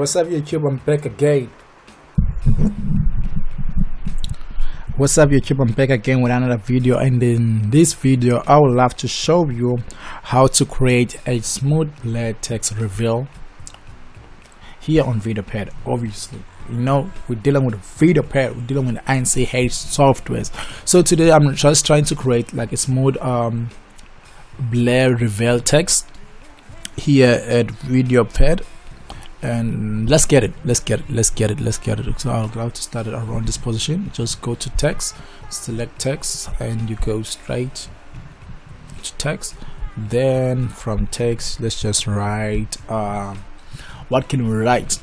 What's up YouTube, I'm back again. What's up YouTube, I'm back again with another video, and in this video I would love to show you how to create a smooth blur text reveal here on VideoPad. Obviously, you know, we're dealing with VideoPad, we're dealing with APng softwares. So today I'm just trying to create like a smooth blur reveal text here at VideoPad. And let's get it. So I'll have to start it around this position. Just go to text, select text, and you go straight to text. Then from text, let's just write what can we write?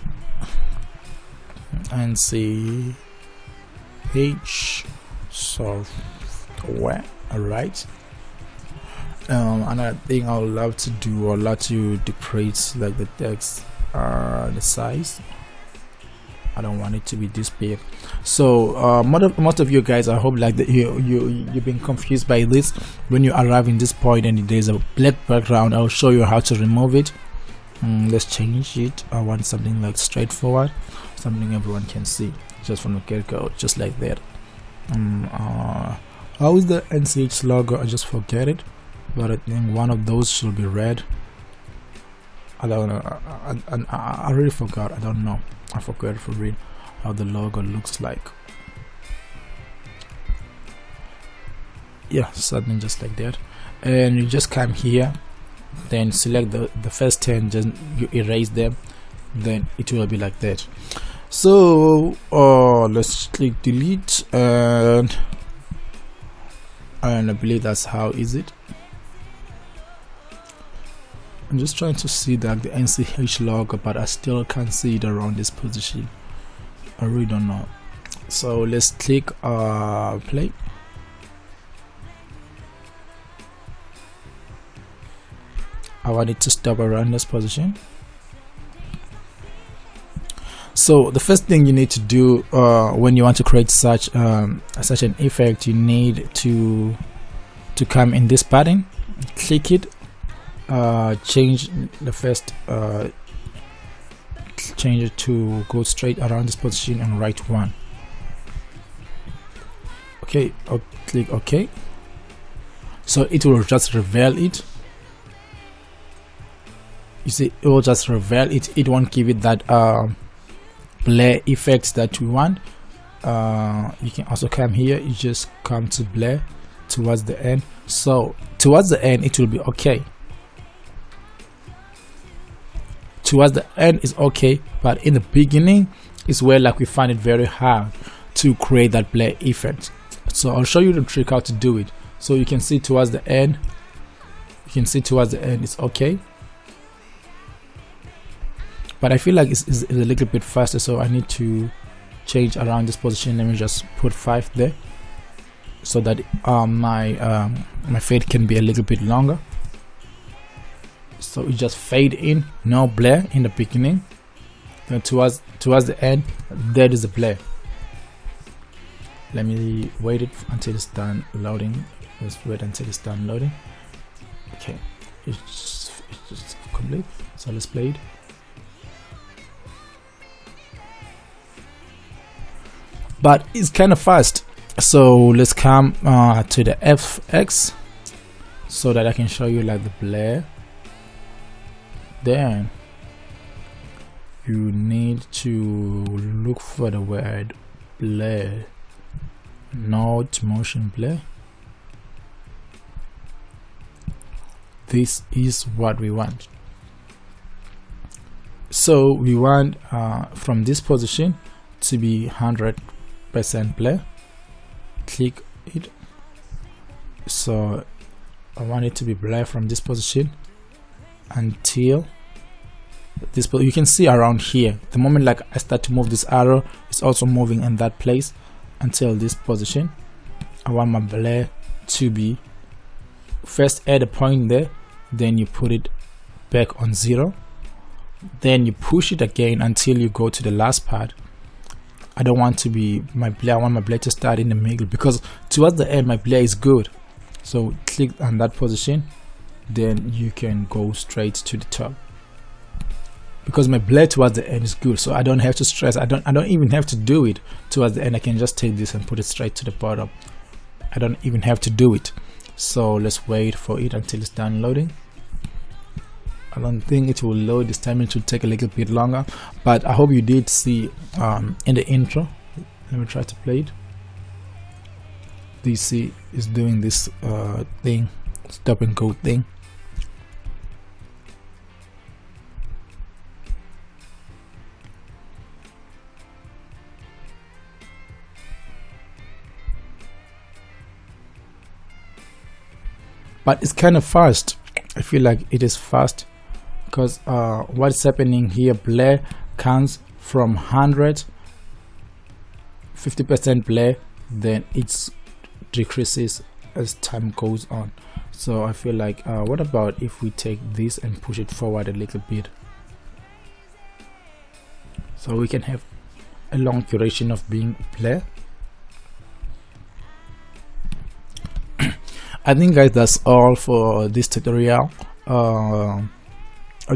And see software. Alright. Another thing I would love to do, I'd love to decrease like the text the size. I don't want it to be this big. So most of you guys, I hope like that you've been confused by this. When you arrive in this point and there's a black background, I'll show you how to remove it. Let's change it. I want something like straightforward, something everyone can see just from the get-go, just like that. How is the NCH logo? I just forget it, but I think one of those should be red. I don't know. I really forgot. I don't know. I forgot to read how the logo looks like. Yeah, something just like that. And you just come here, then select the first 10, then you erase them, then it will be like that. So let's click delete, and I believe that's how is it. I'm just trying to see that the NCH logo, but I still can't see it around this position. I really don't know. So let's click play. I want it to stop around this position. So the first thing you need to do when you want to create such an effect, you need to come in this pattern, click it, change the first change it to go straight around this position and write 1. Okay, I'll click OK. So it will just reveal it. You see, it will just reveal it. It won't give it that blur effects that we want. You can also come here, you just come to blur towards the end. So towards the end it will be okay. Towards the end is okay, but in the beginning is where like we find it very hard to create that blur effect. So I'll show you the trick how to do it. So you can see towards the end, it's okay, but I feel like it's a little bit faster, so I need to change around this position. Let me just put 5 there so that my fade can be a little bit longer. So it just fade in, no blur in the beginning, then towards the end there is a blur. Let me wait it until it's done loading. Let's wait until it's done loading. Okay, it's just complete. So let's play it. But it's kind of fast. So let's come to the FX so that I can show you like the blur. Then you need to look for the word blur, not motion blur. This is what we want. So we want from this position to be 100% blur. Click it. So I want it to be blur from this position until this. You can see around here, the moment like I start to move this arrow, it's also moving in that place until this position. I want my blur to be first add a point there, then you put it back on 0, then you push it again until you go to the last part. I don't want to be my blur, I want my blur to start in the middle, because towards the end my blur is good. So click on that position, then you can go straight to the top. because my blur towards the end is good, so I don't have to stress. I don't even have to do it towards the end. I can just take this and put it straight to the bottom. I don't even have to do it. So let's wait for it until it's done loading. I don't think it will load this time. It will take a little bit longer, but I hope you did see in the intro. Let me try to play it. DC is doing this thing, stop and go thing. But it's kind of fast. I feel like it is fast because what's happening here, blur counts from 100, 50% blur, then it decreases as time goes on. So I feel like what about if we take this and push it forward a little bit, so we can have a long duration of being blur. I think guys, that's all for this tutorial. I'll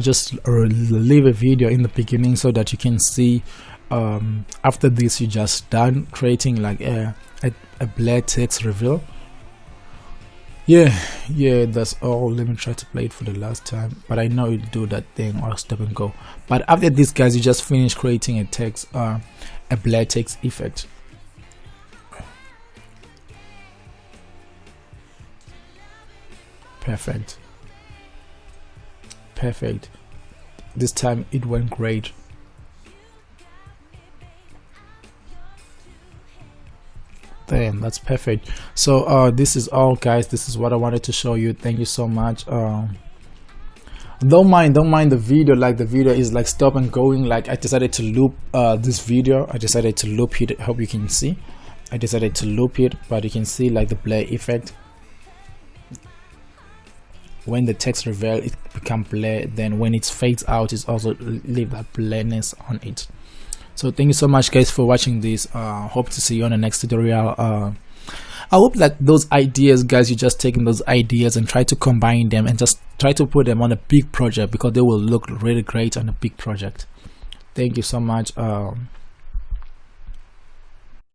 just leave a video in the beginning so that you can see after this you just done creating like a blur text reveal. Yeah, that's all. Let me try to play it for the last time, but I know it do that thing or stop and go. But after this guys, you just finish creating a text a blur text effect. Perfect. This time it went great. Damn, that's perfect. So this is all guys, this is what I wanted to show you. Thank you so much. Don't mind the video, like the video is like stop and going. Like I decided to loop this video. I decided to loop it. I hope you can see. I decided to loop it, but you can see like the blur effect. When the text reveal, it become blur, then when it fades out, it's also leave that blurriness on it. So thank you so much guys for watching this. Hope to see you on the next tutorial. I hope that those ideas guys, you just taking those ideas and try to combine them and just try to put them on a big project, because they will look really great on a big project. Thank you so much.